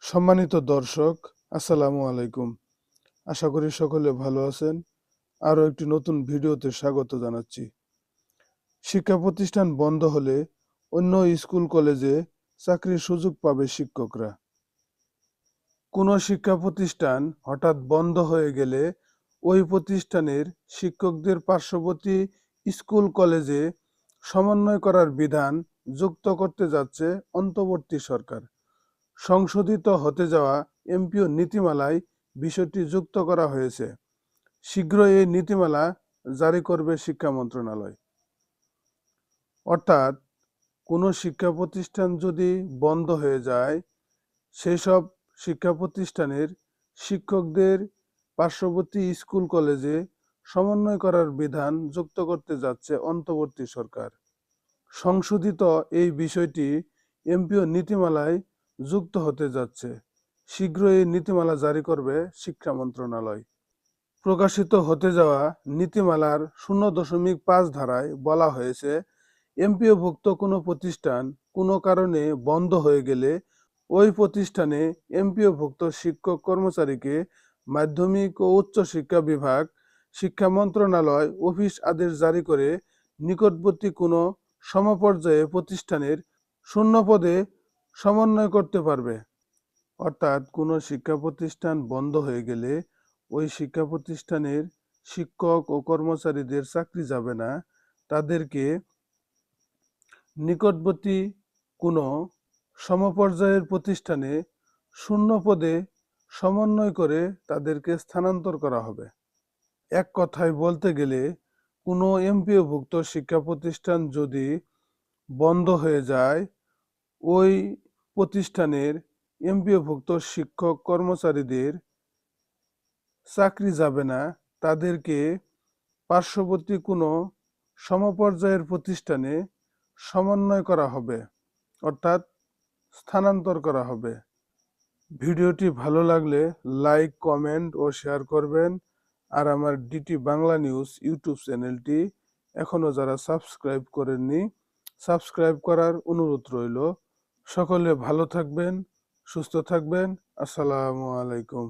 সম্মানিত দর্শক, আসসালামু আলাইকুম। আশা করি সকলে ভালো আছেন। আরও একটি নতুন ভিডিওতে স্বাগত জানাচ্ছি। শিক্ষা প্রতিষ্ঠান বন্ধ হলে অন্য স্কুল কলেজে চাকরির সুযোগ পাবে শিক্ষকরা। কোনো শিক্ষা প্রতিষ্ঠান হঠাৎ বন্ধ হয়ে গেলে ওই প্রতিষ্ঠানের শিক্ষকদের পার্শ্ববর্তী স্কুল কলেজে সমন্বয় করার বিধান যুক্ত করতে যাচ্ছে অন্তর্বর্তী সরকার। সংশোধিত হতে যাওয়া এমপিও নীতিমালায় বিষয়টি যুক্ত করা হয়েছে। শীঘ্রই এই নীতিমালা জারি করবে শিক্ষা মন্ত্রণালয়। অর্থাৎ কোনো শিক্ষা প্রতিষ্ঠান যদি বন্ধ হয়ে যায়, সেই সব শিক্ষা প্রতিষ্ঠানের শিক্ষকদের পার্শ্ববর্তী স্কুল কলেজে সমন্বয় করার বিধান যুক্ত করতে যাচ্ছে অন্তর্বর্তী সরকার। সংশোধিত এই বিষয়টি এমপিও নীতিমালায় যুক্ত হতে যাচ্ছে। শীঘ্রই এই নীতিমালা জারি করবে শিক্ষা মন্ত্রণালয়। প্রকাশিত হতে যাওয়া নীতিমালার 0.5 ধারায় বলা হয়েছে, এমপিওভুক্ত কোনো প্রতিষ্ঠান কোনো কারণে বন্ধ হয়ে গেলে ওই প্রতিষ্ঠানে এমপিওভুক্ত শিক্ষক কর্মচারীকে মাধ্যমিক ও উচ্চ শিক্ষা বিভাগ, শিক্ষা মন্ত্রণালয় অফিস আদেশ জারি করে নিকটবর্তী কোনো সমপর্যায়ে প্রতিষ্ঠানের শূন্য পদে সমন্বয় করতে পারবে। অর্থাৎ কোনো শিক্ষা প্রতিষ্ঠান বন্ধ হয়ে গেলে ওই শিক্ষা প্রতিষ্ঠানের শিক্ষক ও কর্মচারীদের চাকরি যাবে না, তাদেরকে নিকটবর্তী কোনো সমপর্যায়ের প্রতিষ্ঠানে শূন্য পদে সমন্বয় করে তাদেরকে স্থানান্তর করা হবে। এক কথায় বলতে গেলে কোনো এমপিওভুক্ত শিক্ষা প্রতিষ্ঠান যদি বন্ধ হয়ে যায়, ওই প্রতিষ্ঠানের এমপিওভুক্ত শিক্ষক কর্মচারীদের চাকরি যাবে না, তাদেরকে পার্শ্ববর্তী কোনো সমপর্যায়ের প্রতিষ্ঠানে সমন্বয় করা হবে, অর্থাৎ স্থানান্তর করা হবে। ভিডিওটি ভালো লাগলে লাইক, কমেন্ট ও শেয়ার করবেন। আর আমার ডিটি বাংলা নিউজ ইউটিউব চ্যানেলটি এখনও যারা সাবস্ক্রাইব করেননি, সাবস্ক্রাইব করার অনুরোধ রইল। সকলে ভালো থাকবেন, সুস্থ থাকবেন। আসসালামু আলাইকুম।